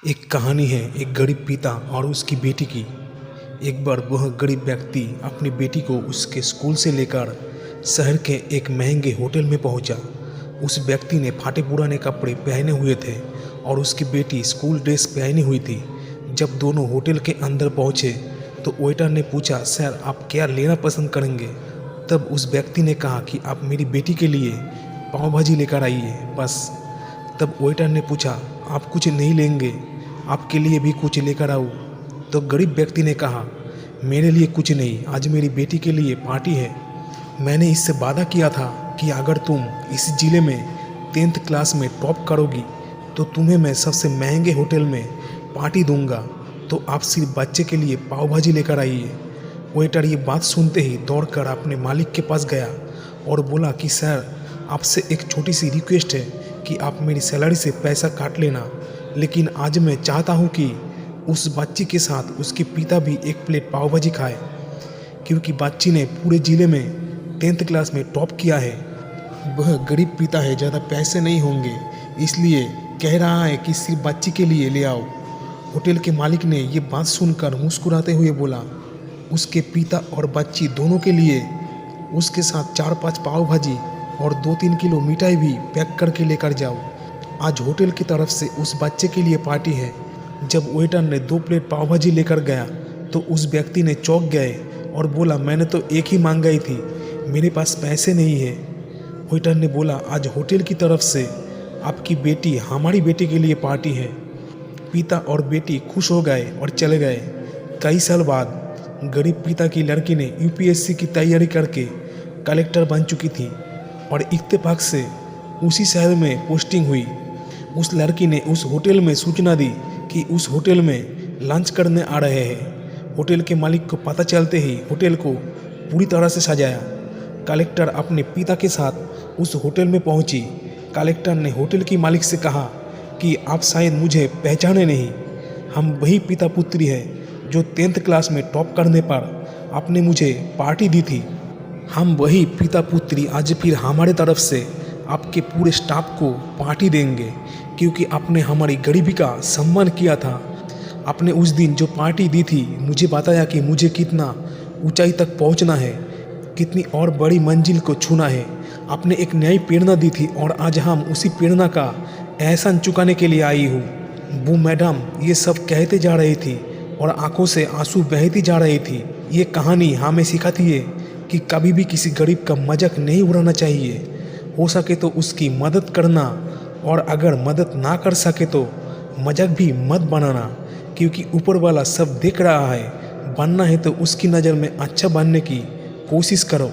एक कहानी है एक गरीब पिता और उसकी बेटी की। एक बार वह गरीब व्यक्ति अपनी बेटी को उसके स्कूल से लेकर शहर के एक महंगे होटल में पहुंचा। उस व्यक्ति ने फाटे पुराने कपड़े पहने हुए थे और उसकी बेटी स्कूल ड्रेस पहनी हुई थी। जब दोनों होटल के अंदर पहुंचे तो वेटर ने पूछा, सर आप क्या लेना पसंद करेंगे? तब उस व्यक्ति ने कहा कि आप मेरी बेटी के लिए पाव भाजी लेकर आइए बस। तब वेटर ने पूछा, आप कुछ नहीं लेंगे? आपके लिए भी कुछ लेकर आऊँ? तो गरीब व्यक्ति ने कहा, मेरे लिए कुछ नहीं, आज मेरी बेटी के लिए पार्टी है। मैंने इससे वादा किया था कि अगर तुम इस ज़िले में 10th क्लास में टॉप करोगी तो तुम्हें मैं सबसे महंगे होटल में पार्टी दूंगा, तो आप सिर्फ बच्चे के लिए पाव भाजी लेकर आइए। वेटर ये बात सुनते ही दौड़कर अपने मालिक के पास गया और बोला कि सर आपसे एक छोटी सी रिक्वेस्ट है कि आप मेरी सैलरी से पैसा काट लेना, लेकिन आज मैं चाहता हूँ कि उस बच्ची के साथ उसके पिता भी एक प्लेट पाव भाजी खाए, क्योंकि बच्ची ने पूरे ज़िले में 10th क्लास में टॉप किया है। वह गरीब पिता है, ज़्यादा पैसे नहीं होंगे, इसलिए कह रहा है कि सिर्फ बच्ची के लिए ले आओ। होटल के मालिक ने ये बात सुनकर मुस्कुराते हुए बोला, उसके पिता और बच्ची दोनों के लिए उसके साथ 4-5 पाव भाजी और 2-3 किलो मिठाई भी पैक करके लेकर जाओ। आज होटल की तरफ से उस बच्चे के लिए पार्टी है। जब वेटर ने 2 प्लेट पाव भाजी लेकर गया तो उस व्यक्ति ने चौंक गए और बोला, मैंने तो एक ही मांग गई थी, मेरे पास पैसे नहीं है। वेटर ने बोला, आज होटल की तरफ से आपकी बेटी हमारी बेटी के लिए पार्टी है। पिता और बेटी खुश हो गए और चले गए। कई साल बाद गरीब पिता की लड़की ने यूपीएससी की तैयारी करके कलेक्टर बन चुकी थी और इत्तेफाक से उसी शहर में पोस्टिंग हुई। उस लड़की ने उस होटल में सूचना दी कि उस होटल में लंच करने आ रहे हैं। होटल के मालिक को पता चलते ही होटल को पूरी तरह से सजाया। कलेक्टर अपने पिता के साथ उस होटल में पहुंची। कलेक्टर ने होटल की मालिक से कहा कि आप शायद मुझे पहचाने नहीं, हम वही पिता पुत्री हैं जो 10th क्लास में टॉप करने पर आपने मुझे पार्टी दी थी। हम वही पिता पुत्री आज फिर हमारे तरफ से आपके पूरे स्टाफ को पार्टी देंगे, क्योंकि आपने हमारी गरीबी का सम्मान किया था। आपने उस दिन जो पार्टी दी थी मुझे बताया कि मुझे कितना ऊंचाई तक पहुंचना है, कितनी और बड़ी मंजिल को छूना है। आपने एक नई प्रेरणा दी थी और आज हम उसी प्रेरणा का एहसान चुकाने के लिए आई हूँ। वो मैडम ये सब कहते जा रही थी और आंखों से आंसू बहती जा रही थी। ये कहानी हमें सिखाती है कि कभी भी किसी गरीब का मजाक नहीं उड़ाना चाहिए। हो सके तो उसकी मदद करना, और अगर मदद ना कर सके तो मजाक भी मत बनाना, क्योंकि ऊपर वाला सब देख रहा है। बनना है तो उसकी नज़र में अच्छा बनने की कोशिश करो।